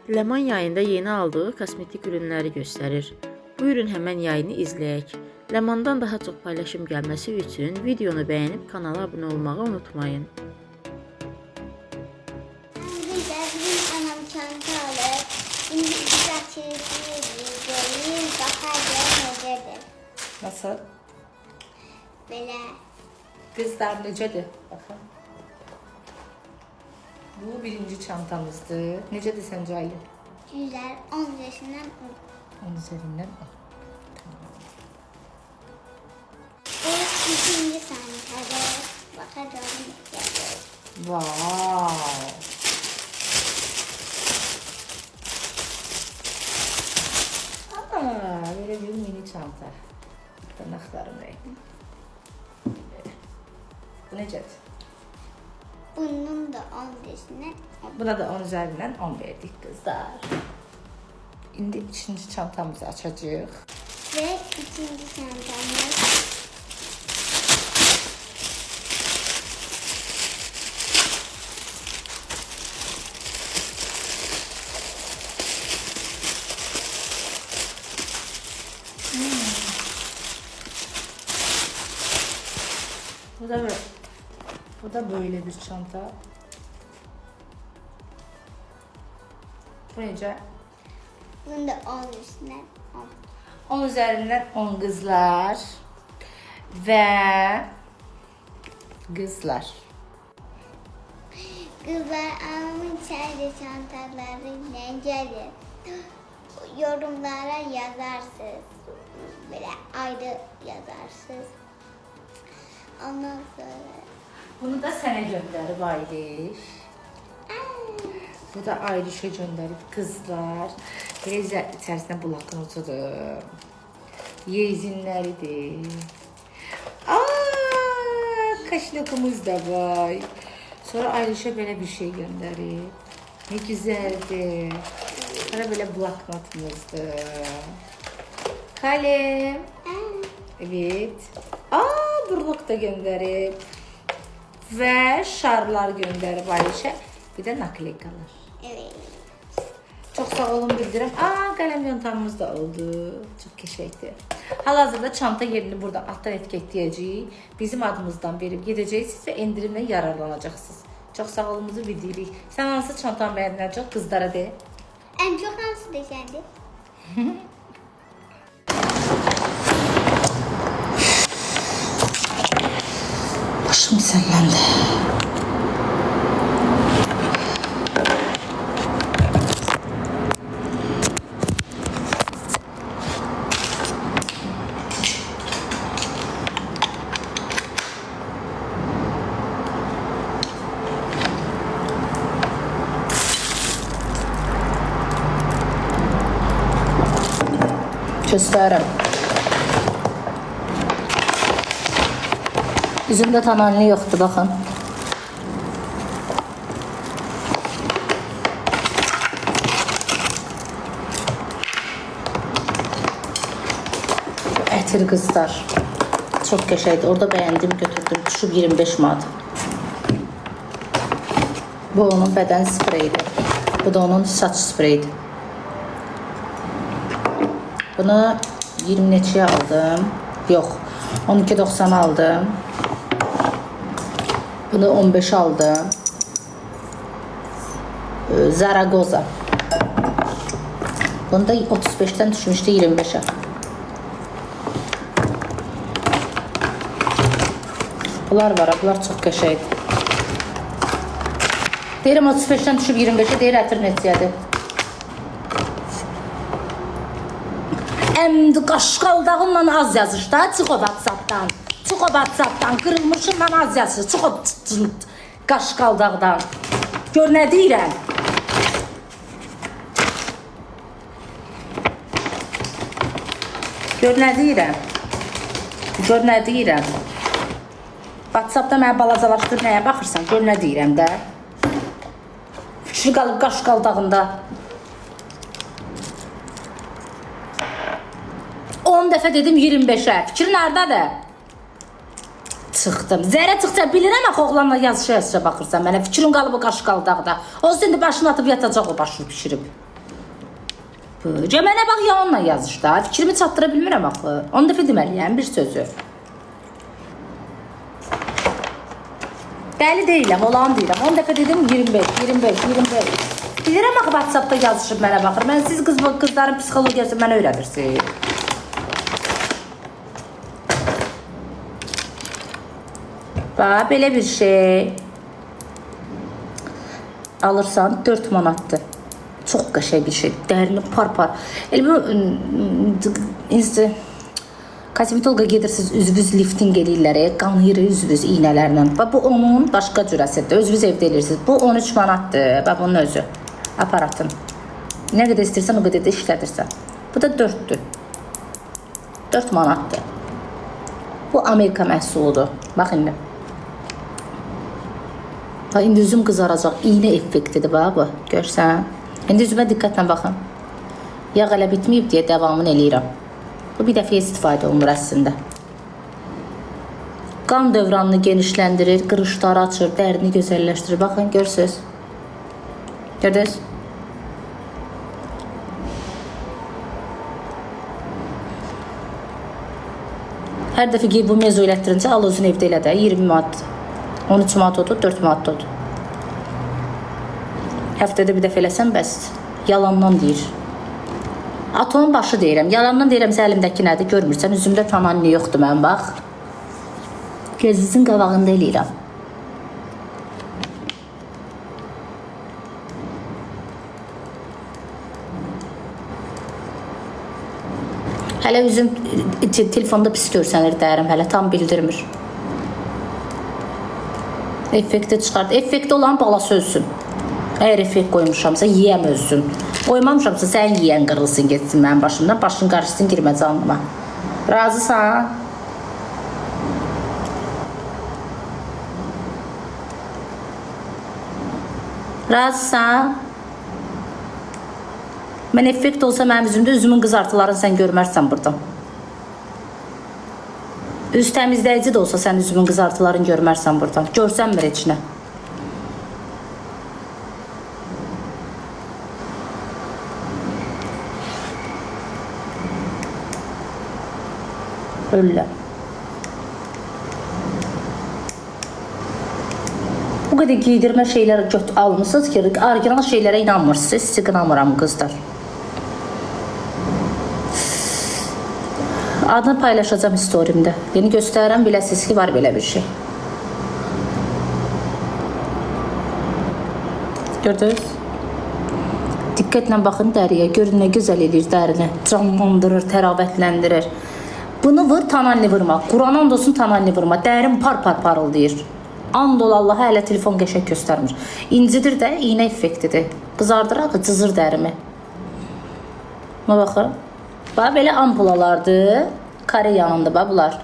Leman yayında yeni aldığı kosmetik ürünləri göstərir. Bu ürün həmən yayını izləyək. Lemandan daha çox paylaşım gəlməsi üçün videonu bəyənib kanala abunə olmağı unutmayın. Bizim anam çanta alır. Şimdi biz açıyoruz. Göreyim bakacağız necedir. Nasıl? Böyle Kızlar necədir? Baxın. Bu birinci çantamızdır. Necədir səncə Aylin? güzel 10 yaşından 10 üzerinden 10. bu ikinci çantada bakacağız necedir. Wow. Böyle bir mini çanta. Tırnaklarım rengi. Bu necədir? Bunun da 10 yaşından 10. Buna da 10 üzerinden 10 verdik kızlar. Şimdi ikinci çantamızı açacağız. Ve ikinci çantamız Bu da böyle bir çanta. Bu necə? bunun da 10 yaşından 10. 10 üzerinden 10 kızlar. Ve kızlar. Kızlar anamın sence çantaları necedir? Yorumlara yazarsınız. Böyle ayrı yazarsınız. Ondan sonra Bunu da sənə göndərib Ayliş. Bu da Aylişə göndərib kızlar. Böyle içərisində bloknotudur. Yezinləridir. Kaşlokumuz da var. Sonra Aylişə böyle bir şey gönderib. Ne güzeldir. Sonra böyle bloknotumuzdur. Kalem. Evet. Burluk da gönderib. Ve şarlar gönderib Aylişə. Bir de nakleykalar. evet. Çok sağ olun bildirim. Kalem yöntemimiz de oldu. Çok teşekkür. Hal-hazırda çanta yerini burada alttan etiketleyeceğiz. Bizim adımızdan verip gideceksiniz ve indirimle yararlanacaksınız. Çok sağ olumuzu bildiririk. Sen hansı çantanı beğenecek kızlara de. En çok hansı desendi? Başım sellendi. Göstereyim. Üzümdə tananlı yoxdur, baxın. Ətir kızlar. Çok qəşəngdir. Orada beğendim, götürdüm. Düşüb 25 manat. Bu onun bədən spreyidir. Bu da onun saç spreyidir. Bunu 20 neçəyə aldım. Yox, 12.90 aldım. Bunu 15 aldım. Zaragoza. Bunu da 35'ten düşmüştü 25'e. Bunlar var, bunlar çok qəşəngdir. Deyirəm 35'ten düşüb 25'e, deyir ətir neçəyədir. Əmdi qaşqaldağınla az yazış da, çıx o WhatsApp'dan. Çıx o WhatsApp'dan, qırılmışınla az yazış, çıx o qaşqaldağdan. Gör nə deyirəm. Gör nə deyirəm. Gör nə deyirəm. WhatsApp'da mənə balacalaşdır, nəyə baxırsan, gör nə deyirəm də. Fikri qalıb qaşqaldağında. 10 dəfə dedim 25'e. Fikir nərdədir? Çıxdım. Zərə çıxsa bilirəm axı oğlanla yazışa baxırsan. Mənə fikrin qalıbı qaşqaldaqda. O indi başını atıb yatacaq o başını pişirib. Mənə bax yalanla yazış da. Fikrimi çatdıra bilmirəm axı. 10 dəfə deməliyəm bir sözü. Dəli deyiləm, olan deyirəm. 10 dəfə dedim 25, 25, 25. Bilirəm axı WhatsAppda yazışıb mənə baxır. Mən siz qızların psixologiyası mənə öyrədirsiniz. Bax, belə bir şey. Alırsan 4 manatdır. Çox qəşəng bir şey. Dərini par-par. Elə bu kosmetoloqa gedirsiniz, üzvüz lifting eləyirlər, qanıyır üzvüz iynələrlə. Bu onun başqa cürəsidir. Özünüz evdə eləyirsiniz. Bu 13 manatdır. Bax bunun özü. Aparatın. Nə qədər istəyirsən o qədər də işlədirsən. Bu da 4'dür. 4 manatdır. Bu Amerika məhsuludur. Bax indi. Bax indi üzüm qızaracaq. İynə effektidir bax bu. Görsən. İndi üzümə diqqətlə baxın. Yağ elə bitməyib deyə davamını eləyirəm. Bu bir dəfəyə istifadə olunur əslində. Qan dövranını genişləndirir, qırışları açır, dərini gözəlləşdirir. Baxın, görürsünüz. Gördünüz? Hər dəfə ki bu mezo elətdirincə al özün evdə elə də 20 manat, 13 manat odur, 4 manat odur. Həftədə bir dəfə eləsən bəs yalandan deyir. Atomun başı deyirəm. Yalandan deyirəmsə əlimdəki nədir? Görmürsən, üzümdə tananlı yoxdur mən, bax. Gözünüzün qabağında eləyirəm. Hələ üzüm telefonda pis görsənir dərim, hələ tam bildirmir. Effekti çıxart. Effekti olan balası ölsün. Əgər effekt qoymuşamsa, yiyəm ölsün. Qoymamışamsa, sən yiyən qırılsın, getsin mənim başımdan, başın qarşısın, girmə canlıma. Razısan? Razısan? Mən effekt olsa mənim üzümdə, üzümün qızartılarını sən görmərsən buradan. Üz təmizləyici də olsa sən üzümün qızartılarını görmərsən buradan. Görsənmir içinə. Ölürlər. Bu qədər giydirmə şeyləri almışsınız ki, orijinal şeylərə inanmırsınız. Sizi qınamıram qızlar. Adını paylaşacağım storimdə. Yeni göstərirəm, biləsiniz ki, var belə bir şey. Gördünüz? Diqqətlə baxın dəriyə. Görün nə gözəl edir dərini. Canlandırır, təravətləndirir. Bunu vur, tananlı vurma. Quran and olsun, tananlı vurma. Dərin par-par parıldayır. And ol Allaha, hələ telefon qəşəng göstərmir. İncidir də, iynə effektidir. Qızardır, cızır dərimi. Buna baxın. Bax, belə ampulalardır. Kare yanında, bax, bunlar.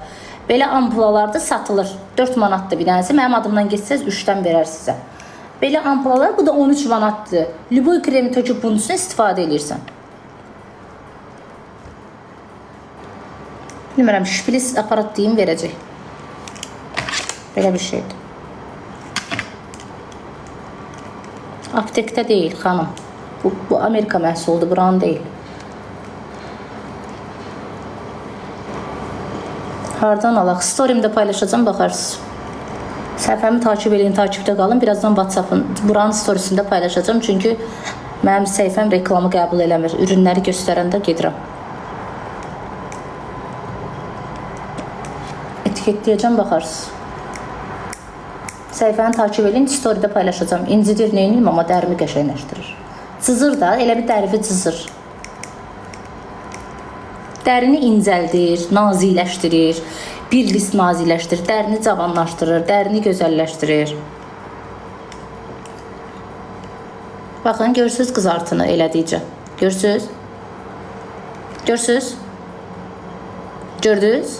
Belə ampulalarda satılır. 4 manatdır bir dənəsi. Mənim adımdan geçsəz 3'dən verər sizə. Belə ampulalar, bu da 13 manatdır. Liboy kremi töküb bunun üstünə istifadə edirsən. Bilmirəm, şpilis aparat deyim, verəcək. Belə bir şeydir. Aptekdə deyil, xanım. Bu Amerika məhsuludur, buranın deyil. Hardan alaq? Storimdə paylaşacağım, baxarsınız. Səhifəmi takip edin, takipdə qalın. Birazdan WhatsApp'ın, buranın storiesində paylaşacağım. Çünki mənim səhifəm reklamı qəbul eləmir. Ürünləri göstərəndə gedirəm. Etiketləyəcəm, baxarsınız. Səhifəni takip edin, storydə paylaşacağım. İncidir, neyiniyim, amma dərimi qəşəngləşdirir. Cızır da, elə bir dərifi cızır. Dərini incəldir, naziləşdirir, bir list naziləşdirir, dərini cavanlaşdırır, dərini gözəlləşdirir. Baxın, görürsünüz qızartını elədikcə. Görürsünüz? Görürsünüz? Gördünüz?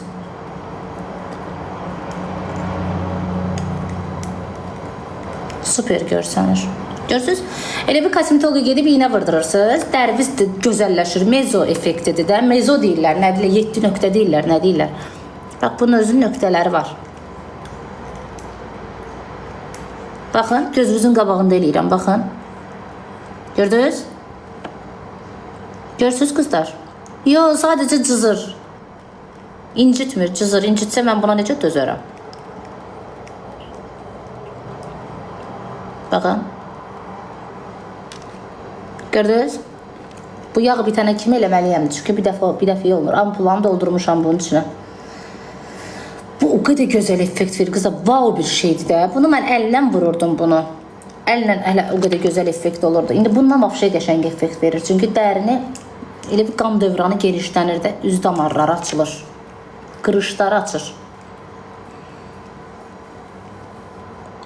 Super görsənir. Görürsünüz? Elə bir kosmetologa gedib iynə vurdurursunuz. Dəriniz gözəlləşir. Mezo effektidir də. Mezo deyirlər. Nə deyirlər? 7 nöqtə deyirlər. Nə deyirlər? Bax, bunun özünün nöqtələri var. Baxın, gözünüzün qabağında eləyirəm. Baxın. Gördünüz? Görürsünüz qızlar? Yo, sadəcə cızır. İncitmir, cızır. İncitsə mən buna necə dözərəm? Baxın. Gördünüz? Bu yağı bitənə kimi eləməliyəm. Çünki bir dəfə olmur. Ampulanı doldurmuşam bunun içinə. Bu o qədər gözəl effekt verir. Qıza wow bir şeydir də. Bunu mən əllə vururdum bunu. Əllə hələ o qədər gözəl effekt olurdu. İndi bundan vəbşə qəşəng effekt verir. Çünki dərini elə bir qan dövranı genişlənir də, üz damarları açılır. Qırışları açır.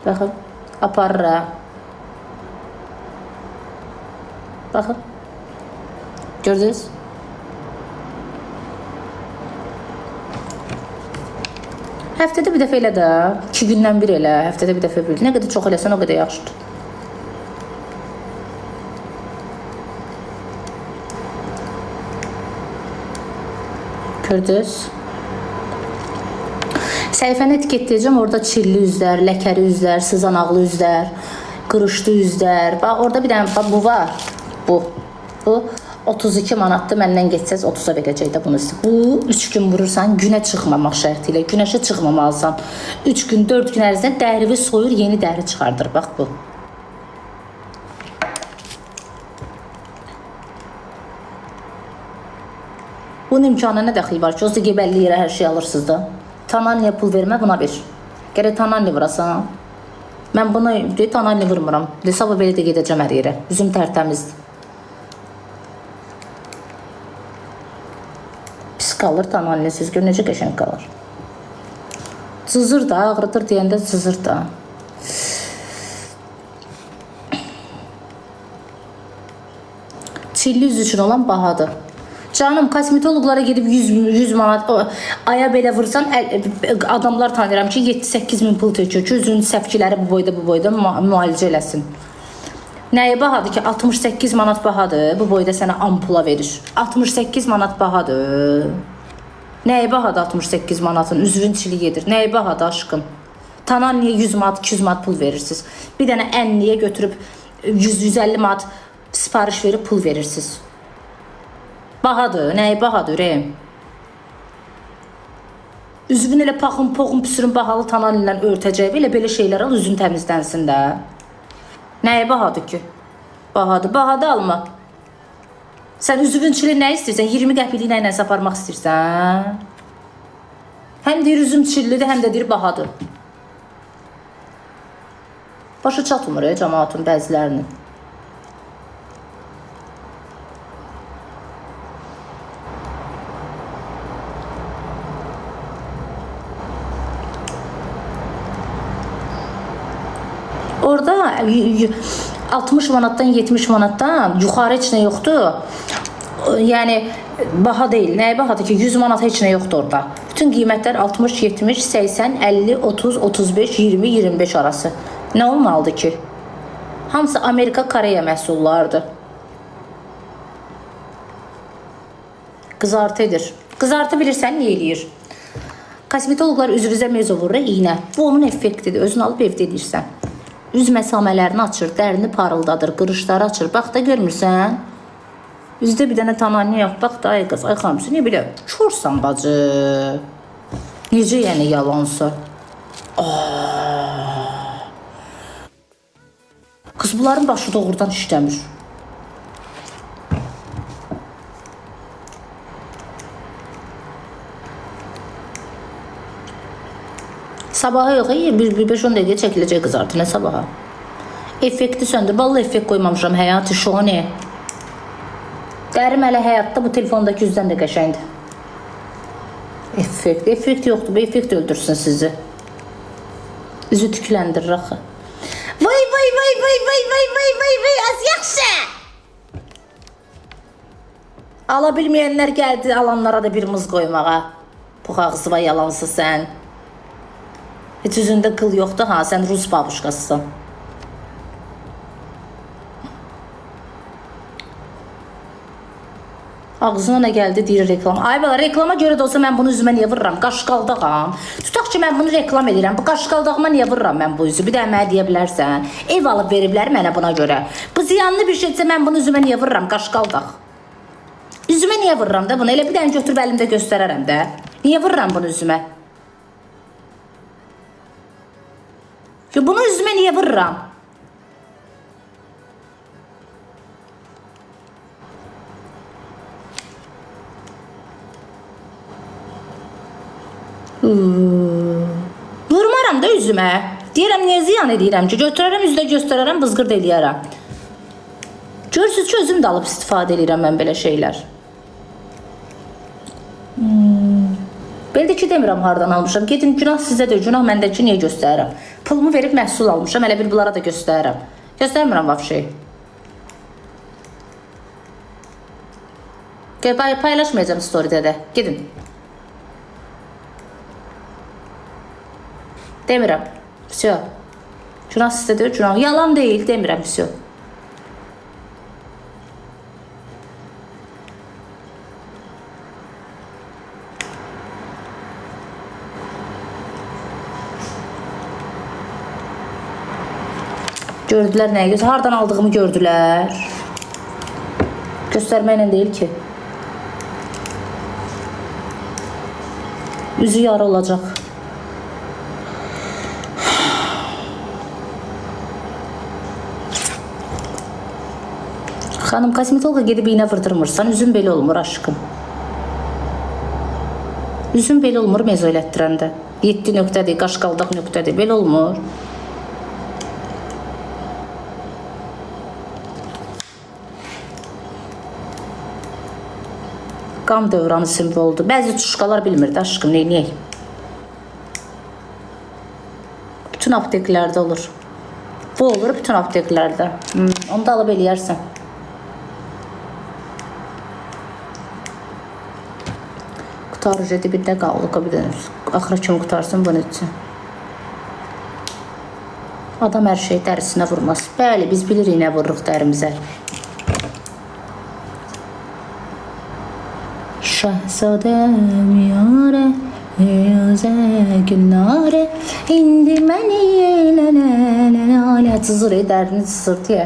Baxın, aparır. Baxın. Gördünüz? Həftədə bir dəfə elə də, 2 gündən bir elə, həftədə bir dəfə bir. Nə qədər çox eləsən o qədər yaxşıdır. Gördünüz? Səhifəni etiketləyəcəm. Orada çilli üzlər, ləkəli üzlər, sızanaqlı üzlər, qırışlı üzlər. Bax, orada bir dənə bu var. Bu 32 manatdır. Məndən geçsəz 30-a verəcək də bunu. Bu 3 gün vurursan, günə çıxmamaq şərti ilə. Günəşə çıxmamalısan. 3 gün, 4 gün ərzində dərivi soyur, yeni dəri çıxardır. Bax bu. Bunun imkanı nə dəxil var ki, o da gebəlli yerə hər şey alırsınız da. Tananliyə pul vermə, buna ver. Gərək tananli vurasan. Mən bunu tananli vurmuram. Hesabı belə də gedəcəm hər yerə. Üzüm tərtəmizdir. Pis qalır tananli, siz gör necə qəşəng qalır. Cızır da, ağrıdır deyəndə cızır da. Çilli yüz üçün olan bahadır. Canım, kosmetologlara gedib 100 manat aya belə vursan, adamlar tanıyıram ki 7-8 min pul tökür ki, üzünün səpkiləri bu boyda müalicə eləsin. Nəyə bahadır ki, 68 manat bahadır, bu boyda sənə ampula verir. 68 manat bahadır. Nəyə bahadır 68 manatın, üzvün çili gedir. Nəyə bahadır aşkım? Tananliyə 100 manat, 200 manat pul verirsiniz. Bir dənə ənliyə götürüb 100-150 manat sipariş verib pul verirsiniz. Bahadır, nəyi bahadır ürəyim? Üzvün elə paxın, poxun, püsürün bahalı tananlə örtəcək, elə belə şeylər al, üzün təmizlənsin də. Nəyi bahadır ki? Bahadır, bahadır alma. Sən üzvün çili nə istəyirsən? 20 qəpikli ilə aparmaq istəyirsən? Həm deyir üzüm çillidir, həm də deyir bahadır. Başa çatmır cəmaatın bəzilərinin. Orada 60 manatdan 70 manatdan yuxarı heç nə yoxdur. Yəni baha deyil. Nəyə bahadır ki 100 manat heç nə yoxdur orada. Bütün qiymətlər 60, 70, 80, 50, 30, 35, 20, 25 arası. Nə olmalıdır ki? Hamısı Amerika, Koreya məhsullarıdır. Qızartı edir. Qızartı bilirsən niyə eləyir? Kosmetologlar üzünüzə mezo vurur, iynə. Bu onun effektidir. Özün alıb evdə edirsən. Üz məsamələrini açır, dərini parıldadır, qırışları açır. Bax da görmürsən? Üzdə bir dənə tananli yox. Bax da ay qız, ay xamsı, niyə belə korsan bacı? Necə yəni yalansa? Qız bunların başı doğrudan işləmir. Sabaha yox, 5-10 dəqiqə çəkiləcək qızartı, nə sabaha? Effekti söndür, vallahi effekt qoymamışam, həyatı şoni. Dərim hələ həyatda bu telefondakı üzdən də qəşəngdir. Effekt yoxdur, bu effekt öldürsün sizi. Üzü tükləndirir axı. Vay, az yaxşı! Ala bilməyənlər gəldi, alanlara da bir mız qoymağa. Bu ağzı var, yalansın sən. Heç üzündə qıl yoxdur, ha, sən Rus babuşqasısın. Ağzına nə gəldi, deyir reklam. Ay bala, reklama görə də olsa mən bunu üzümə niyə vurıram? Qaşqaldağam. Tutaq ki, mən bunu reklam edirəm. Bu qaşqaldağıma niyə vurıram mən bu üzü? Bir də mənə deyə bilərsən. Ev alıb veriblər mənə buna görə. Bu ziyanlı bir şeydirsə mən bunu üzümə niyə vurıram? Qaşqaldaq. Üzümə niyə vururam da bunu? Elə bir dənə götürüb əlimdə göstərərəm də. Niyə vururam bunu üzümə? Bunu üzümə niyə vururam? Vurmaram da üzümə. Deyirəm, niyə ziyan edirəm ki? Götürərəm, üzdə göstərərəm, bızqırd eləyərəm. Görürsünüz ki, özüm də alıb istifadə edirəm mən belə şeylər. Belə də ki, demirəm hardan almışam. Gedin, günah sizə də, günah məndəki niyə göstərirəm? Pulumu verib məhsul almışam, elə bir bunlara da göstərirəm. Göstərmirəm vəbşey. Paylaşmayacağım storydə də. Gedin. Demirəm. Всё. Günah sizdə deyir, günah. Yalan deyil, demirəm, всё. Gördülər nəyə göz? Hardan aldığımı gördülər. Göstərməklə deyil ki. Üzü yarı olacaq. Xanım, kosmetologa gedib iynə vırdırmırsan, üzün belə olmur aşkım. Üzün belə olmur mezo elətdirəndə. 7 nöqtədir, qaşqaldaq nöqtədir, belə olmur. Qan dövranı simvoldur. Bəzi tuşqalar bilmirdi aşkım, neyniyək? Bütün apteklərdə olur. Bu olur bütün apteklərdə. Onu da alıb eləyərsən. Qutarıcı dibində qalıq, bir dənə axıra kimi qutarsın bunun üçün. Adam hər şey dərisinə vurmaz. Bəli, biz bilirik nə vururuq dərimizə. Şəhzadəm yarə, yazə günlərə, indi məni elənə, alə cızır, dərini cızır deyə.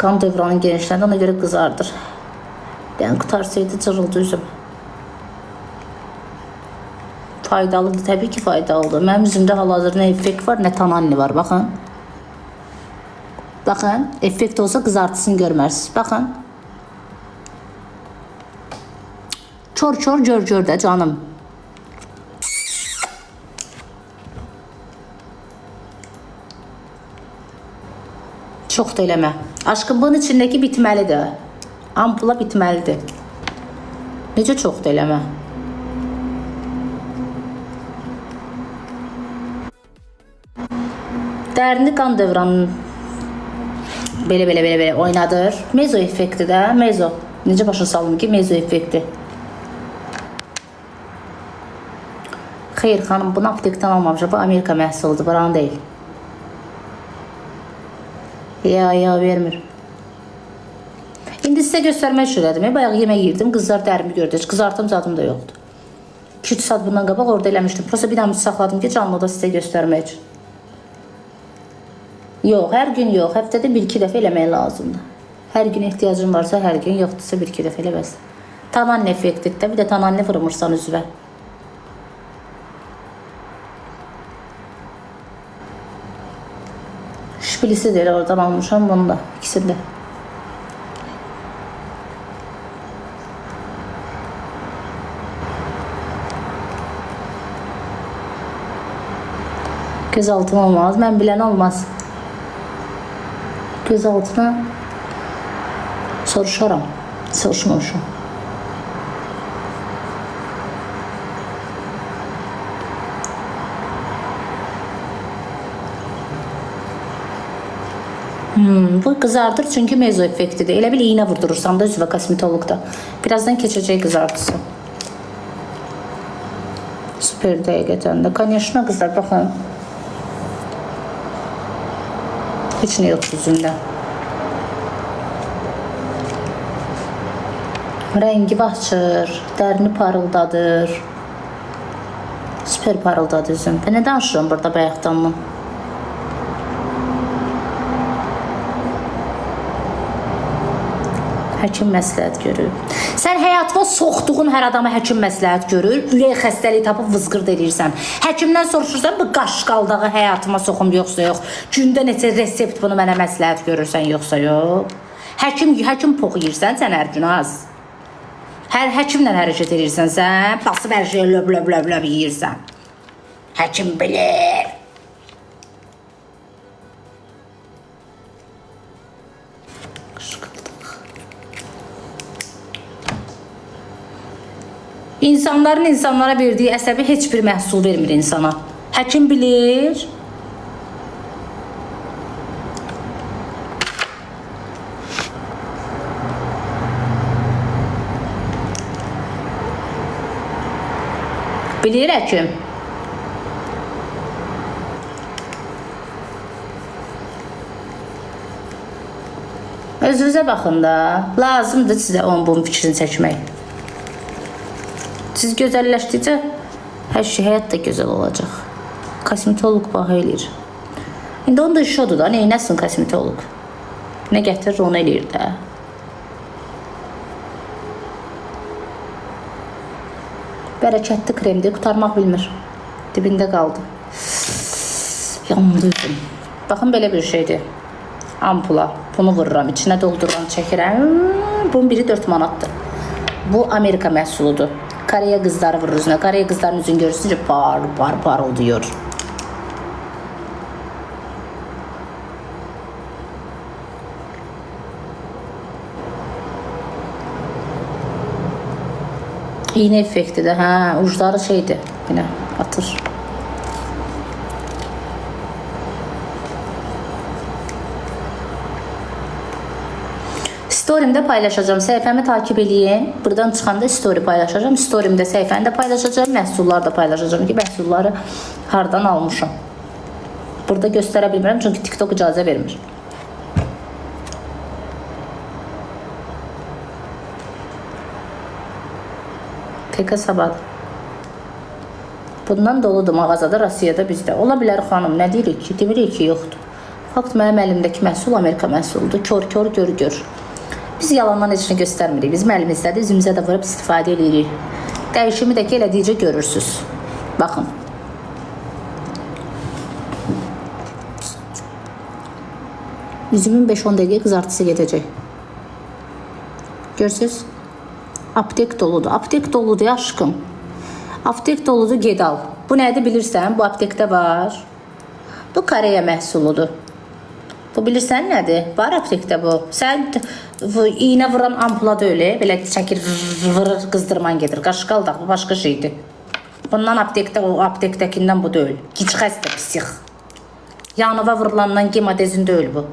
Qan dövranın genişləndi, ona görə qızardır. Yəni, qutarsaydı cırıldı üzüm. Faydalıdır, təbii ki faydalıdır. Mənim üzümdə hal-hazırda nə effekt var, nə tananli var, baxın. Baxın, effekt olsa qızartısını görmərsiniz, baxın. Çor-çor gör-gör də canım. Çox da eləmə. Aşkım, bunun içindəki bitməlidir. Ampula bitməlidir. Necə çox da eləmə. Dərini qan dövranın belə oynadır. Mezo effekti də, mezo. Necə başa salım ki, mezo effekti. Xeyr xanım, bunu aptekdən almamışam. Bu Amerika məhsuludur, buranın deyil. Ya, vermir. İndi sizə göstərmək üçün elədim. Bayaq yemək yirdim, qızlar dərimi gördü. Heç qızartım zadım da yoxdur. 2-3 saat bundan qabaq orada eləmişdim. Prosta bir dənə saxladım ki, canlıda sizə göstərmək üçün. Yox, hər gün yox. Həftədə 1-2 dəfə eləmək lazımdır. Hər gün ehtiyacın varsa, hər gün, yoxdursa 1-2 dəfə elə bəs. Tananli effektidir də, bir də tananli vurmursan üzvə. Şpilisi də elə oradan almışam bunu da, ikisini də. Göz altına olmaz, mən bilən olmaz. Göz altına soruşaram, soruşmamışam. Bu qızardır çünki mezo effektidir. Elə bil iğnə vurdurursan da üzvə kosmetologda. Birazdan keçəcək qızartısı. Süper dəqiqətən də. Конечно qızlar, baxın. Heç nə yox üzündə. Rəngi açır, dərini parıldadır. Süper parıldadı üzüm. Ben nə danışıram burada bayaqdan mı? Həkim məsləhət görür. Sən həyatına soxduğun hər adama həkim məsləhət görür. Ürək xəstəliyi tapıb vızqırd edirsən. Həkimdən soruşursan bu qaşqaldağı həyatıma soxum yoxsa yox. Gündə neçə resept bunu mənə məsləhət görürsən yoxsa yox. Həkim poxu yeyirsən sən hər gün az. Hər həkimlə hərəkət edirsən sən. Basıb hər şeyi löb yeyirsən. Həkim bilir. İnsanların insanlara verdiyi əsəbi heç bir məhsul vermir insana. Həkim bilir. Bilir həkim. Özünüzə baxın da. Lazımdır sizə onun fikrini çəkmək. Siz gözəlləşdikcə hər şey, həyat da gözəl olacaq. Kosmetolog baha eləyir. İndi onun da işi odur da, neynəsin kosmetolog? Nə gətirir, onu eləyir də. Bərəkətli kremdir, qutarmaq bilmir. Dibində qaldı. Yandı üzüm. Baxın, belə bir şeydir. Ampula. Bunu vururam, içinə doldururam, çəkirəm. Bunun biri 4 manatdır. Bu Amerika məhsuludur. Koreya qızları vurur üzünə. Koreya qızların üzünü görürsünüz, par oluyor. İğne effektidir, hə, ucları şeydir, yine atır. Story'imdə paylaşacağım, səhifəmi takip eləyin. Buradan çıxanda story paylaşacağım. Story'imdə səhifəni də paylaşacağım, məhsullar da paylaşacağım ki, məhsulları hardan almışam. Burada göstərə bilmirəm, çünki TikTok icazə vermir. Peka sabah. Bundan doludur mağazada, Rusiyada bizdə. Ola bilər xanım, nə deyirik ki? Demirik ki, yoxdur. Fakt mənim əlimdəki məhsul Amerika məhsuludur. Kör gör. Biz yalandan heç nə göstərmirik. Bizim əlimizdədir, üzümüzə də vurub istifadə edirik. Dəyişimi də ki, elədikcə görürsünüz. Baxın. Üzümün 5-10 dəqiqə qızartısı gedəcək. Görürsünüz? Aptek doludur. Aptek doludur ya aşkım. Aptek doludur, ged al. Bu nədir bilirsən? Bu aptekdə var. Bu Koreya məhsuludur. Bu bilirsən nədir? Var aptekdə bu. Sən iğnə vuran ampula da öyle. Belə çəkir, vırır, qızdırman gedir. Qaşqaldaq, bu başqa şeydir. Bundan aptekdə, o aptekdəkindən bu deyil. Gic xəstə, psix. Yanıva vurulandan gemadezin deyil bu.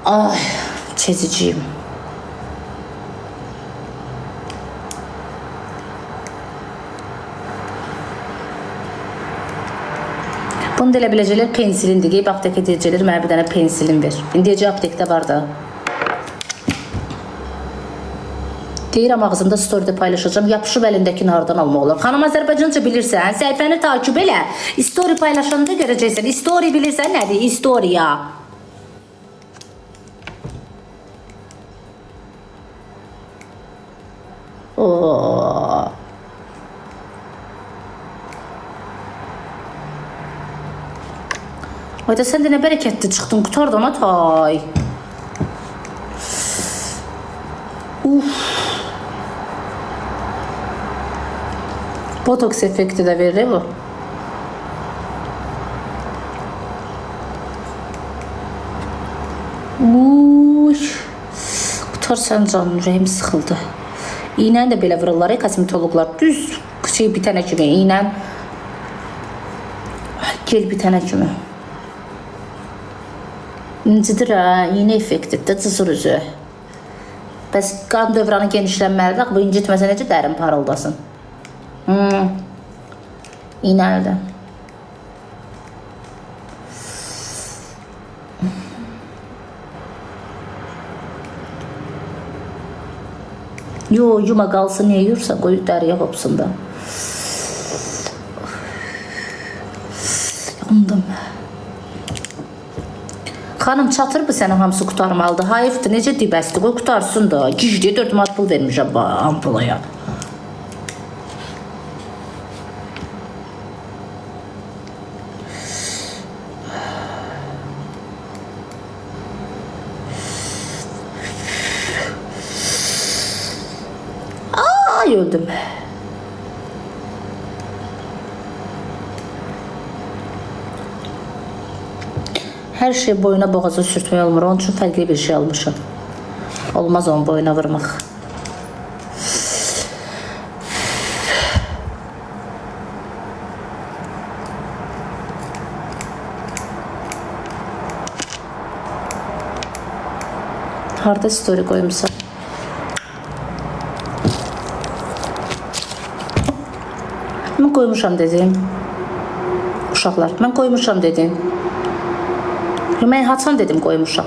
Ay, çeziciyim. Bunu da elə biləcəklər pensilindir. Qeyb aptekə deyəcəklər, mənə bir dənə pensilin ver. İndiyəcə aptekdə var da. Deyirəm, ağzımda story'də paylaşacağım. Yapışıb əlindəkini hardan almaq olar. Xanım Azərbaycanca bilirsən, səhifəni takip elə. Story paylaşanda görəcəksən. Story bilirsən nədir? Historiya. Oo. Ayda sən də nə bərəkətli çıxdın, qutardın atay. Botoks effekti də verir bu. Qutar sən canım, ürəyim sıxıldı. İğnəni də belə vururlar, kosmetologlar. Düz şey bitənə kimi, iğnən gel bitənə kimi. İncidir ha, iğne effektidir, cızır üzü. Bəs qan dövranı genişlənməlidir, bu incitməsə necə dərin parıldasın. İğnəlidir. Yo, yuma qalsın, niyə yursa, qoy dəriyə qopsun da. Sıxındım. Xanım çatır mı sənin hamısı qutarmalıdır? Hayıfdır, necə dibəsdir? Qoy qutarsın da. Gicdiyə 4 manat pul vermişəm ampulaya. Ay öldüm. Her şey boyuna boğaza sürtmək olmur. Onun üçün fərqli bir şey almışım. Olmaz onun boyuna vurmaq. Harda story qoymuşam? Mən qoymuşam dedim. Uşaqlar, mən qoymuşam dedim. Mən haçan dedim qoymuşam.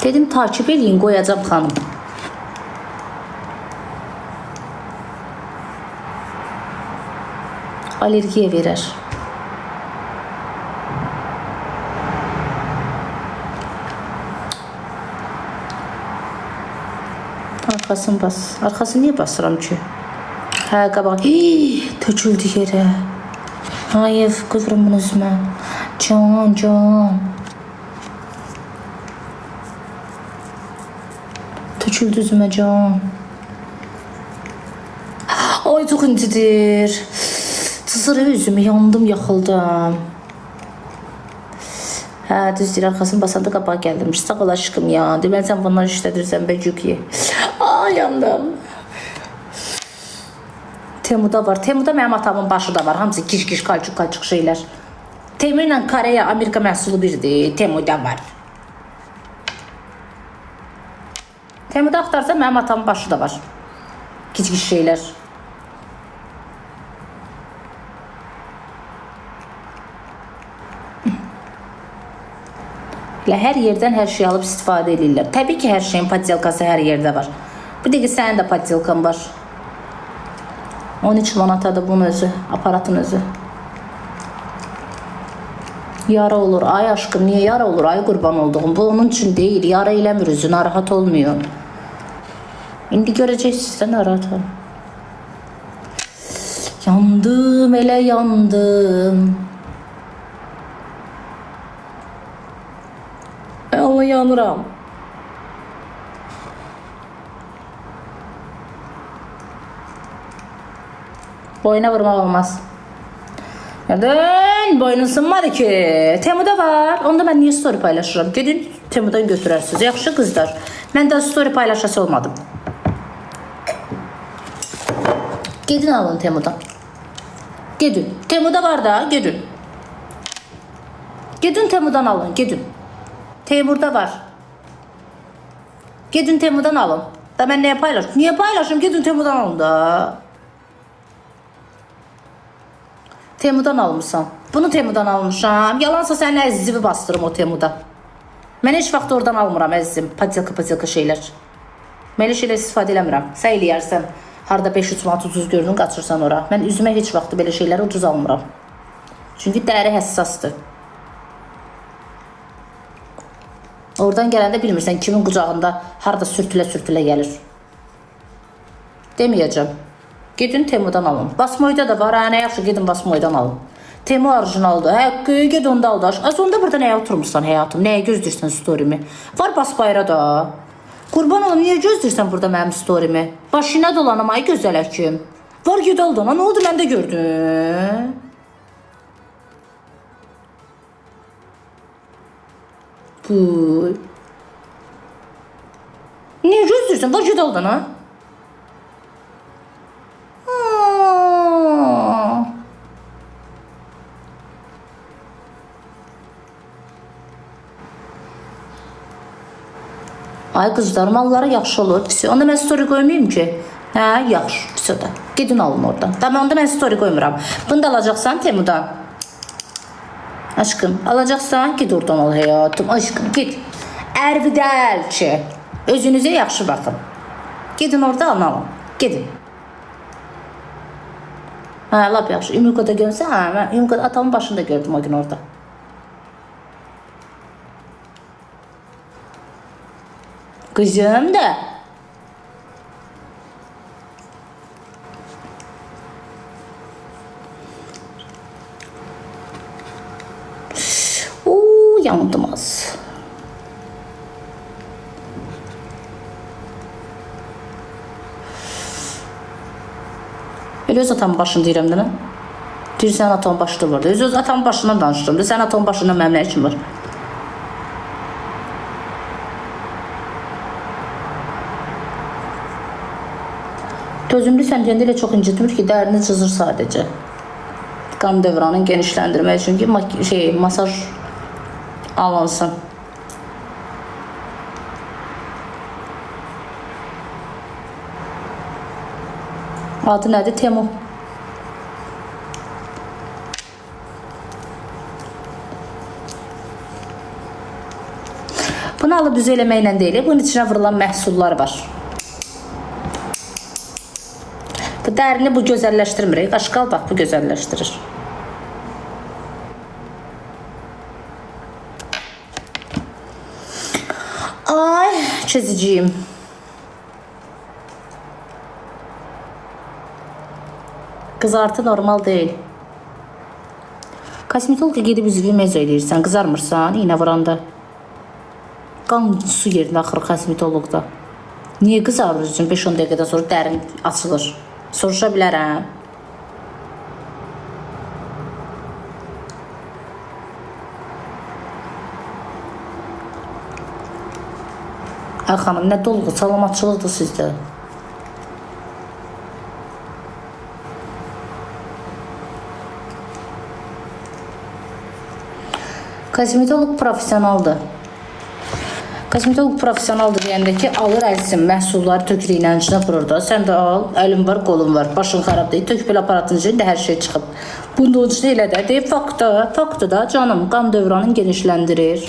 Dedim takip eləyin, qoyacam xanım. Alergiya verər. Arkasını bas. Arkasını niye basıram ki? Hə, qabaq. Töküldü yerə. Hayır, qıvrım bunu üzmə. Can, can. Töküldü üzmə, can. Ay, çox incidir. Cızırı üzümü, yandım, yaxıldım. Hə, düz deyir, arxasını basanda qabağa gəldirmiş. Sağ ol aşkım ya. Deməli sən bunları işlədirsən be cüki. Aa, yandım. Temuda var. Temuda mənim atamın başı da var. Hamısı giş-giş, kalçuk-kalçuk şeylər. Temu ilə Koreya, Amerika məhsulu birdir. Temuda var. Temuda axtarsa mənim atamın başı da var. Giş-giş şeylər. Hər yerdən hər şey alıb istifadə edirlər. Təbii ki, hər şeyin padelkası hər yerdə var. Bir də ki, sənin də padelkan var. 13 manatadır bunun özü, aparatın özü. Yara olur. Ay aşkım, niye yara olur? Ay qurban olduğum. Bu onun üçün deyil. Yara eləmir özü, narahat olmuyor. İndi görəcəksiniz də narahat olun. Yandım, elə yandım. Allah, yanıram. Boyuna vurmaq olmaz. Neden? Boynun sınmadı ki. Temuda var. Onda mən niye story paylaşıram? Gedin Temudan götürərsiniz. Yaxşı qızlar. Mən də story paylaşası olmadım. Gedin alın Temudan. Gedin. Temuda var da, gedin. Gedin Temudan alın, gedin. Teymur'da var. Gedin Temu'dan alın. Da ben neye paylaşım? Niye paylaşım? Gedin Temu'dan alın da. Temu'dan almışam. Bunu Temu'dan almışam. Yalansa sənin əzizivi bastırım o Temu'da. Mən heç vaxt oradan almıram əzizim. Patilka şeylər. Mən elə şeylər istifadə eləmirəm. Sən eləyərsən. Harada 500 manat ucuz görünün, qaçırsan ora. Mən üzümə heç vaxt belə şeyləri ucuz almıram. Çünki dəri həssasdır. Oradan gələndə bilmirsən kimin qucağında harada sürtülə gəlir. Deməyəcəm. Gedin Temu'dan alın. Basmoyda da var. Nə yaxşı, gedin Basmoydan alın. Temu orijinaldır. Həqqı, ged onda al da. Onda burada nəyə oturmuşsan həyatım? Nəyə gözləyirsən storymi? Var basbayra da. Qurban olum, niyə gözləyirsən burada mənim storymi? Başına dolanım, ay gözəl həkim. Var ged al da. Nə oldu, mən də gördüm. Bu. Niye gözlüyorsun? Var git aldın ha? Ay kızlar, mallara yaxşı olur. Onda mən story koymayayım ki. Hə, yaxşı. Pisi da. Gidin alın oradan. Tamam, onda mən story koymuram. Bunu da alacaqsan Temu'dan. Aşkım, alacaqsan git oradan al həyatım. Aşkım, git. Ərvidəl ki. Özünüzə yaxşı baxın. Gedin orada alın. Gedin. Hə, lap yaxşı. Ümüqada görsə, hə, mən Ümüqada atamın başında gördüm o gün orada. Kızım da. Yandım az. Elə öz atamın başını deyirəm də. Deyirsən atamın başında var. Öz atamın başından danışdım. Sən atamın başından mənim nə üçün var? Dözümlü səmcəndə elə çox incitmir ki, dərini cızır sadəcə. Qan dövranını genişləndirmək üçün ki, masaj alınsın. Adı nədir? Temu. Bunu alıb düz eləməklə deyil, bunun içinə vurulan məhsullar var. Bu dərini bu gözəlləşdirmir. Qaşqal bax, bu gözəlləşdirir. Ay, çiziciyim. Kızartı normal değil. Kosmetologa gedib üzvü mezo edirsən, qızarmırsan, iynə vuranda. Qan su yerinə axır kosmetologda. Niyə qızarır üzün 5-10 dəqiqədən sonra dərin açılır? Soruşa bilərəm. Ay xanım, nə dolğu, salamatçılıqdır sizdə. Kosmetolog profesionaldır. Kosmetolog profesionaldır deyəndə ki, alır əlsin, məhsulları tökülüylə içinə vurur da. Sən də al, əlin var, qolun var, başın xarab deyil, tök belə aparatın içində hər şey çıxıb. Bunun içində elə də deyib, faktı da canım, qan dövranını genişləndirir.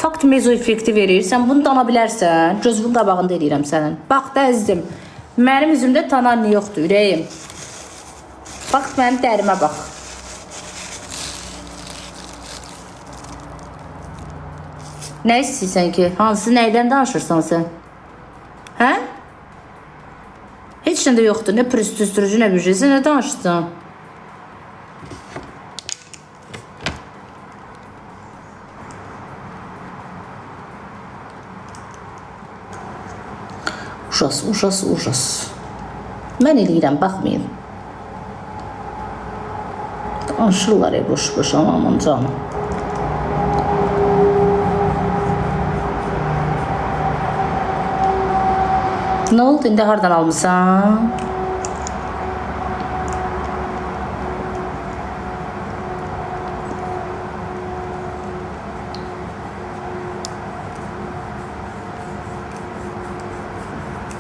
Fakt mezo effekti verir. Sən bunu dana bilərsən. Gözümün qabağında eləyirəm sənin. Bax da əzizim. Mənim üzümdə tanan yoxdur, ürəyim. Bax mənim dərimə bax. Nə istəyirsən ki? Hansı nəydən danışırsan sən? Hə? Heç nə də yoxdur. Nə pürüstüstürücü, nə bir şey. Sən nə danışırsan? Ужас. Mən eləyirəm, baxmayın. Danışırlar boş aman canım. Nə oldu, indi hardan almışsan?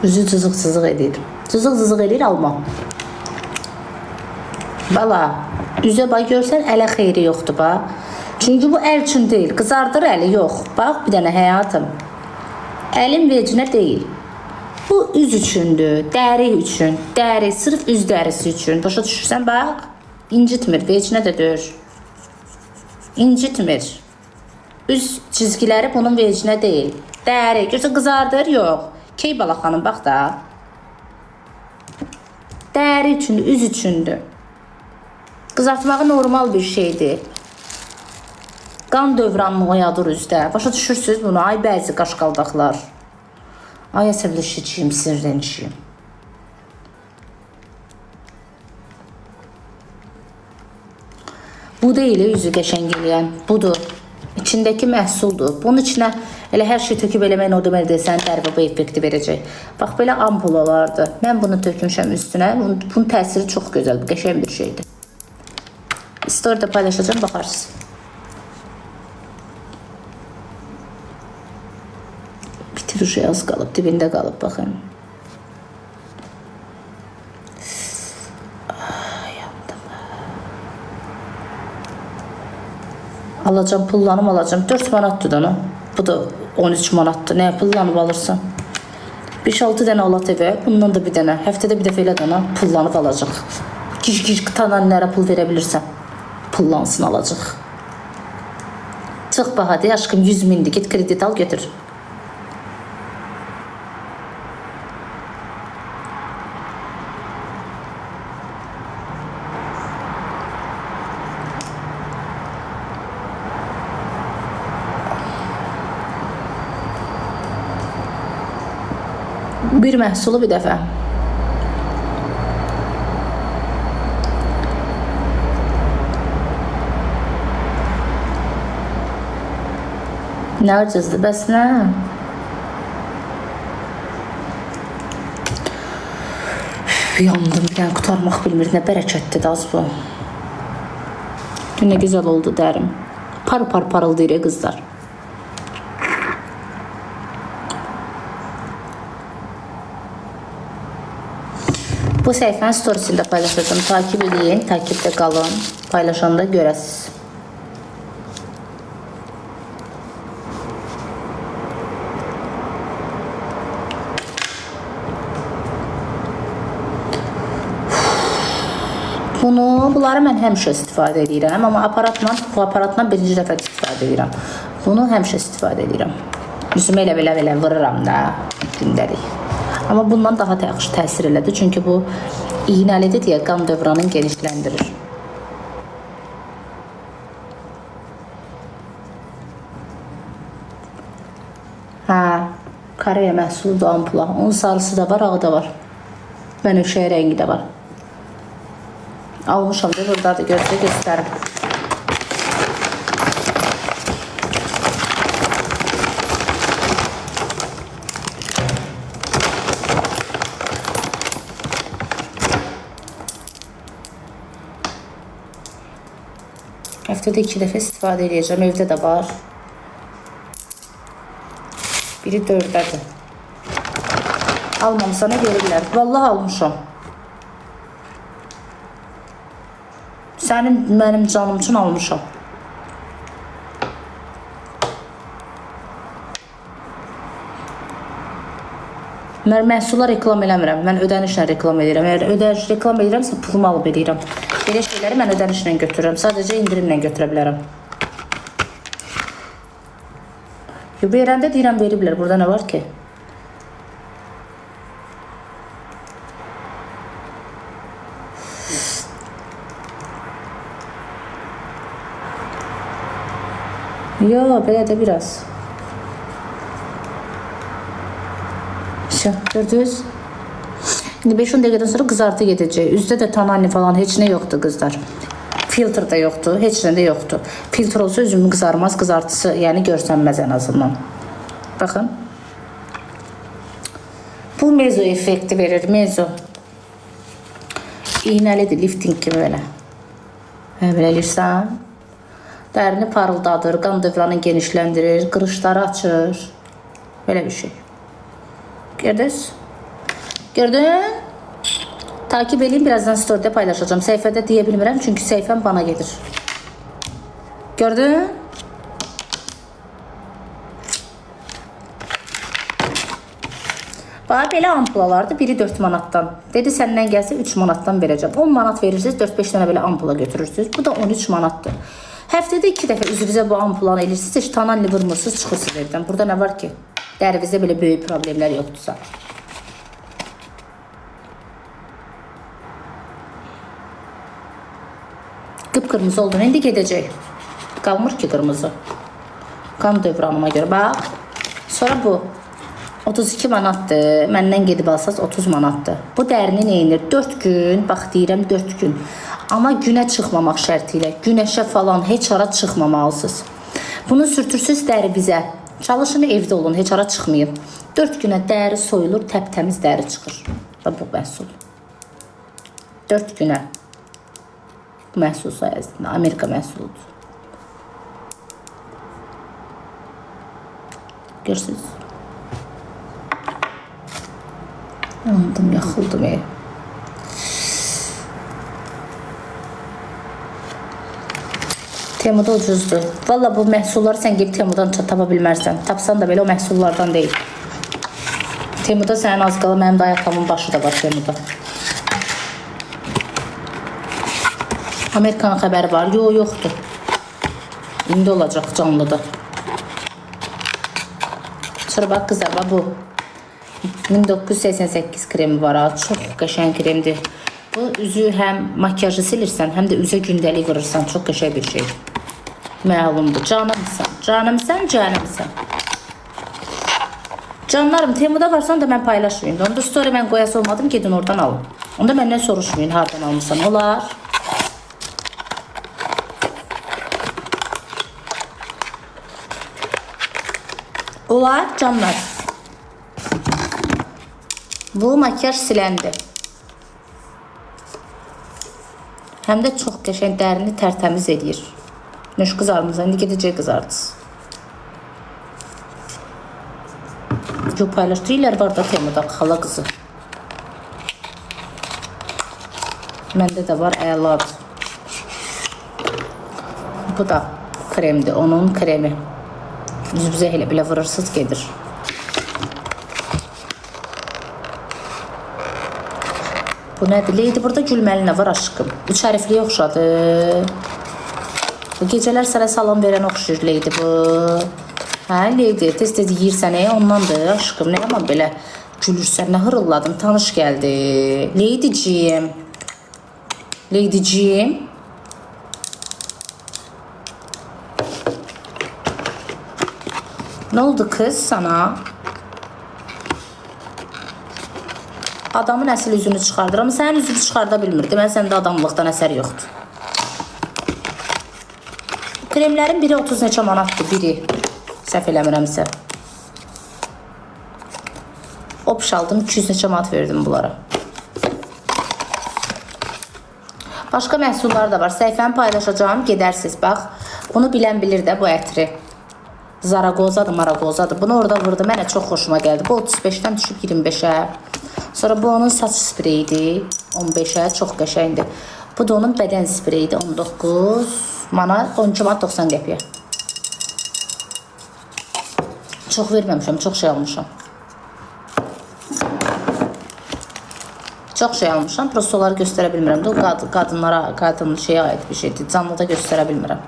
Üzü cızıq edir. Cızıq edir, alma. Bala, üzə bax, görsən ələ xeyri yoxdur, bax. Çünki bu əl üçün deyil, qızardır əli, yox. Bax, bir dənə həyatım. Əlin vecinə deyil. Bu üz üçündür, dəri üçün. Dəri, sırf üz dərisi üçün. Başa düşürsən, bax. İncitmir, vecinə də döyür. İncitmir. Üz çizgiləri bunun vecinə deyil. Dəri, görsən qızardır, yox. Key bala xanım, bax da. Dəri üçündür, üz üçündür. Qızartmağı normal bir şeydir. Qan dövranını oyadır üzdə. Başa düşürsünüz bunu? Ay bəzi qaşqaldaqlar. Ay əsəbləşəcəyim, sinirlənəcəyim. Bu deyil, üzü qəşəng eləyən. Budur. İçindəki məhsuldur. Bunun içinə elə hər şey töküb eləməyin o deməlidir, sənin dəri bu effekti verəcək. Bax, belə ampulalardır. Mən bunu tökmüşəm üstünə. Bunun təsiri çox gözəl, qəşəng bir şeydir. Story'da paylaşacağım, baxarsınız. Bitirişi az qalıb, dibində qalıb, baxın. Alacağım, pullanım alacağım. 4 manatdır da. Bu da 13 manatdır. Nəyə pullanıb alırsan? 5-6 dənə ala TV, bundan da bir dənə. Həftədə bir dəfə elə dana pullanıb alacaq. Gic tananlara pul verə bilirsən. Pullansın alacaq. Çox bahadır aşkım, 100 mindir. Git kredit al götür. Bir məhsulu bir dəfə. Nə ucuzdur, bəs nə? Yandım, bir dənə qutarmaq bilmir, nə bərəkətdir az bu. Nə gözəl oldu dərim. Par parıldayır qızlar. Bu səhifənin storiesində paylaşacağım. Takip edin, takipdə qalın. Paylaşanda görəsiniz. Bunları mən həmişə istifadə edirəm. Amma bu aparatla birinci dəfə istifadə edirəm. Bunu həmişə istifadə edirəm. Üzümə elə vururam da gündəlik. Amma bundan daha da yaxşı təsir elədi. Çünki bu iğnəlidir deyə qan dövranını genişləndirir. Koreya məhsuludur ampula. Onun sarısı da var, ağı da var. Bənövşəyi rəngi də var. Almışam da burada da göstərim. Həftədə 2 dəfə istifadə edəcəm. Evdə də var. Biri 4-dədir. Almamsana verirlər. Vallahi almışam. Sənin, mənim canım üçün almışam. Mən məhsulla reklam eləmirəm. Mən ödənişlə reklam edirəm. Əgər ödəniş reklam edirəmsə pulumu alıb edirəm. Belə şeyləri mən ödənişlə götürürəm. Sadəcə indirimlə götürə bilərəm. Verəndə deyirəm veriblər. Burada nə var ki? Yo, belə də biraz. Gördünüz? İndi 5-10 dəqiqədən sonra qızartı gedəcək. Üzdə də tanani falan heç nə yoxdur qızlar. Filtr da yoxdur, heç nə də yoxdur. Filtr olsa üzümü qızarmaz, qızartısı yəni görsənməz ən azından. Baxın. Bu mezo effekti verir, mezo. İğnəlidir, lifting kimi belə. Belə eləyirsən. Dərini parıldadır, qan dövranını genişləndirir, qırışları açır. Belə bir şey. Gördünüz? Gördün? Takip edin, birazdan story'de paylaşacağım. Səhifədə deyə bilmirəm, çünki səhifəm bana gedir. Gördün? Bax, belə ampulalardı, biri 4 manatdan. Dedi, səndən gəlsə 3 manatdan verəcəm. 10 manat verirsiniz, 4-5 dənə belə ampula götürürsünüz. Bu da 13 manatdır. Həftədə 2 dəfə üzünüzə bu ampulanı eləyirsiniz, heç tananlı vurmursunuz, çıxırsınız evdən. Burada nə var ki? Dərinizdə belə böyük problemlər yoxdursa. Qıpqırmızı olduğunu indi gedəcək. Qalmır ki qırmızı. Qan dövranıma görə. Bax. Sonra bu. 32 manatdır. Məndən gedib alsaz 30 manatdır. Bu dərini neyinir? 4 gün. Bax deyirəm 4 gün. Amma günə çıxmamaq şərti ilə. Günəşə falan heç ara çıxmamalısınız. Bunu sürtürsüz dəri bizə. Çalışın evdə olun. Heç ara çıxmayın. 4 günə dəri soyulur. Təptəmiz dəri çıxır. Və bu məhsul. 4 günə. Bu məhsul sayəsində. Amerika məhsuludur. Görürsünüz. Yandım, yaxıldım. Temuda ucuzdur. Valla bu məhsulları sən gedib Temudan tapa bilmərsən. Tapsan da belə o məhsullardan deyil. Temuda sənin az qala mənim dayatamın başı da var Temuda. Amerikan xəbəri var. Yoxdur. İndi olacaq canlıda. Sonra bax qızlar, bu 1988 kremi var. Çox qəşəng kremdir. Bu üzü həm makyajı silirsən, həm də üzə gündəlik vurursan. Çox qəşəng bir şey. Məlumdur. Canımsan. Canlarım, Temuda varsa da mən paylaşmayayım. Onda story mən qoyası olmadım, gedin oradan alın. Onda məndən soruşmayın, hardan almışsan. Olar. Olar canlar. Bu makyaj siləndi. Həm də çox qəşəng dərini tərtəmiz edir. Nöş qızarmınızdan, indi gedəcək qızardınız. Yox, paylaşdırırlar var da Temuda, xala qızı. Məndə də var, əladır. Bu da kremdir, onun kremi. Yüzünüzə elə belə vurursunuz, gedir. Bu nədir? Leydi burada gülməlinə var aşkım. Üç hərfliyə oxşadı. Bu gecələr sənə salam verən oxşayır Leydi bu. Hə, Leydi, tez-tez yiyirsən, ondandır aşkım. Nə yaman belə gülürsən, nə hırılladım, tanış gəldi. Leydiciğim. Ne oldu kız sana? Adamın əsl üzünü çıxardır. Ama sənin üzünü çıxarda bilmirdi. Mən səndə adamlıqdan əsər yoxdur. Kremlərin biri 30 neçə manatdır, biri. Səhv eləmirəmsə. Opş aldım, 200 neçə manat verdim bunlara. Başqa məhsullar da var. Səhifəni paylaşacağım, gedərsiniz. Bax, bunu bilən bilir də bu ətri. Zaragozadır, maragozadır. Bunu orada vurdu. Mənə çox xoşuma gəldi. Bu 35-dən düşüb 25-ə. Sonra bu onun saç spreyidir. 15-ə. Çox qəşəngdir. Bu da onun bədən spreyidir. 19 manat, 12 manat 90 qəpiyə. Çox verməmişəm. Çox şey almışam. Çox şey almışam. Prosto onları göstərə bilmirəm. Qadınlara, qadın şeyə aid bir şeydir. Canlıda göstərə bilmirəm.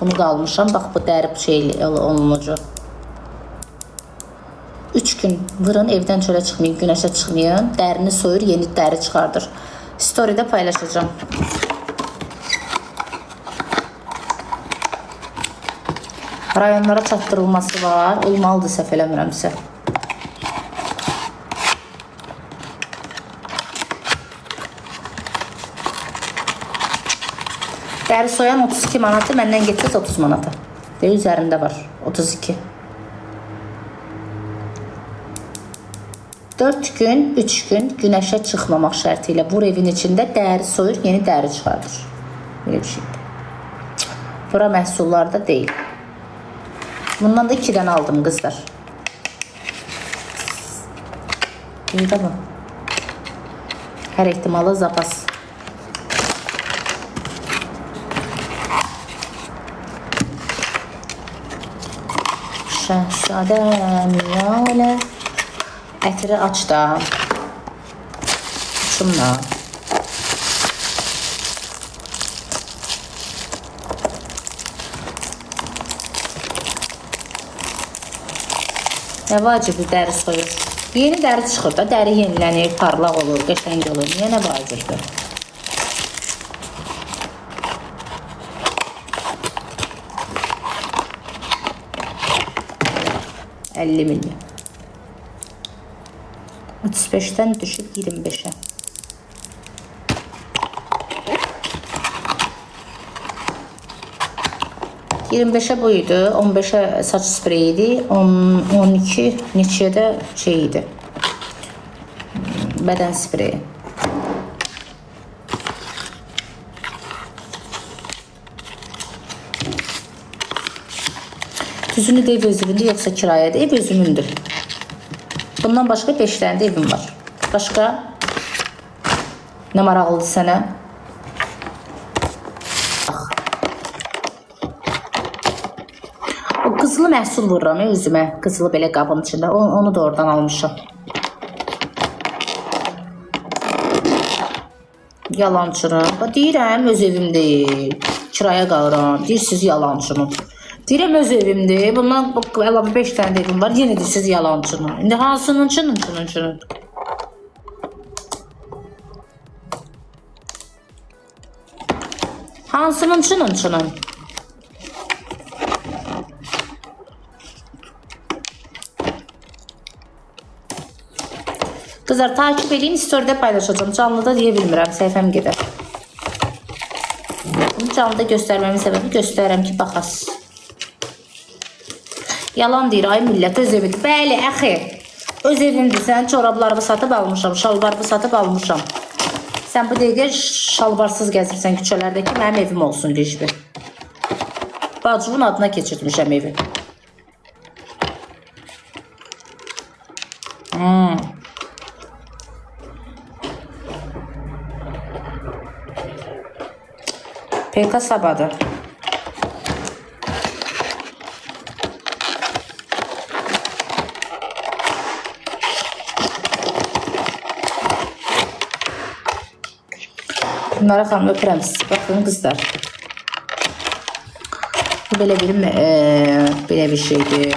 Bunu da almışam. Bax, bu dəri şeyli olunucu. 3 gün vırın, evdən çölə çıxmayın, günəşə çıxmayın. Dərini soyur, yeni dəri çıxardır. Story'də paylaşacağım. Rayonlara çatdırılması var. Olmalıdır, səhv eləmirəmsə. Dəri soyan 32 manatı, məndən getsəz 30 manata. Və üzərində var, 32. 4 gün, 3 gün günəşə çıxmamaq şərti ilə bu evin içində dəri soyur, yeni dəri çıxardır. Belə bir şeydir. Bura məhsullarda deyil. Bundan da 2-dən aldım qızlar. İyi də bu. Hər ehtimala zapas. Şəhzadəm yalə. Ətri aç da. Uçumla. Nə vacibdir, dəri soyur. Yeni dəri çıxır da, dəri yenilənir, parlaq olur, qəşəng olur. Niyə nə vacibdir? $50 milyon. 35'ten düşüp 25'e. $25'e buydu, 15'e saç spreyiydi, 12 neçəyə də şey idi. Bədən spreyi. Düzünü də ev özümündür, yoxsa kirayədir? Ev özümündür. Bundan başqa 5 dənə də evim var. Başqa nə maraqlıdır sənə? O qız qızılı məhsul vururam özümə. Qızılı belə qabın içində. Onu da oradan almışam. Yalançının. Deyirəm öz evim deyil. Kiraya qalıram. Deyirsiniz yalancının. Deyirəm öz evimdir. Bundan əlavə 5 dənə də evim var. Yenə deyirsiniz yalancının. İndi hansının çının? Hansının çının? Kızlar takip edin, story'de paylaşacağım. Canlıda deyə bilmirəm, səhifəm gedər. Bunu canlıda göstərməmin səbəbi göstərəm ki, baxasız. Yalan deyir, ay millət, öz evidir. Bəli, əxi, öz evimdir. Sən çorablarımı satıb almışam, şalvarımı satıb almışam. Sən bu dəqiqə şalvarsız gəzirsən küçələrdəki, mənim evim olsun Licbi. Bacımın adına keçirtmişəm evi. PK Sabah'da. Bunlara xanım öpürəm sizi. Baxın qızlar. Bu belə bir şeydir.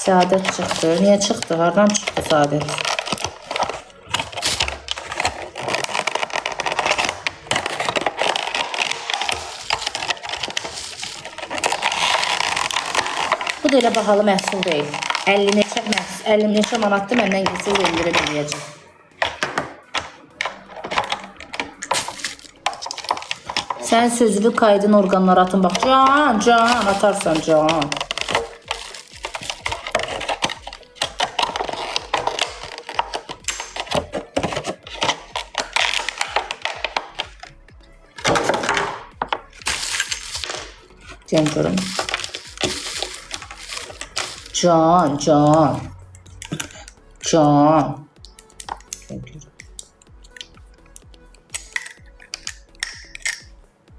Saadət çıxdı. Niyə çıxdı? Hardan çıxdı Saadət? Bu da elə bahalı məhsul deyil. 50 neçə manatdır, məndən keçir endirə bilməyəcək. Sən sözlü kaydın orqanlara atın, bax. Can, atarsan can. Can görün. Can.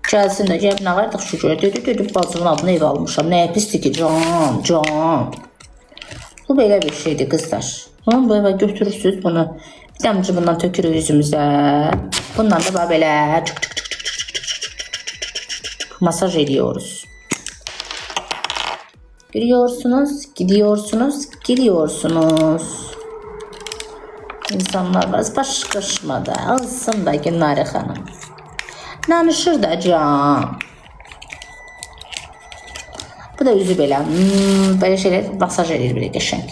Gəlsin də, gəlib nə vardıq şükür. Dedim, bacımın adına ev almışam. Nəyə pisdir ki, can. Bu belə bir şeydir, qızlar. Böyle götürürsünüz bunu. Bir damcı bundan tökürük yüzümüzə. Bundan da belə masaj ediyoruz. Gidiyorsunuz. İnsanlar başqışmada. Alsın da Günari xanım. Danışır da can. Bu da yüzü belə. Böyle şeyler masaj edir belə qəşəng.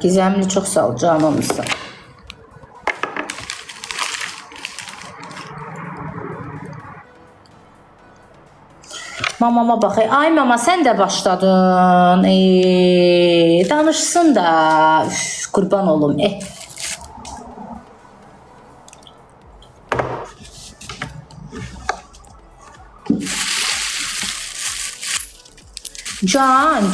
Gizemli çok sağ ol canımsın. Mamama baxay. Ay mama sen de başladın. Danışsın da. Üf, kurban olum. Can.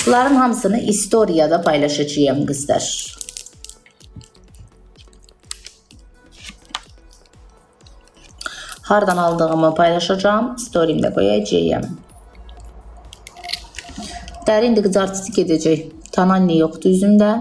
Bunların hamısını istoriyada paylaşacağım kızlar. Hardan aldığımı paylaşacağım. Story'imdə koyacağım. Dərin qızartısı gedəcək. Tananli yoxdur üzümdə.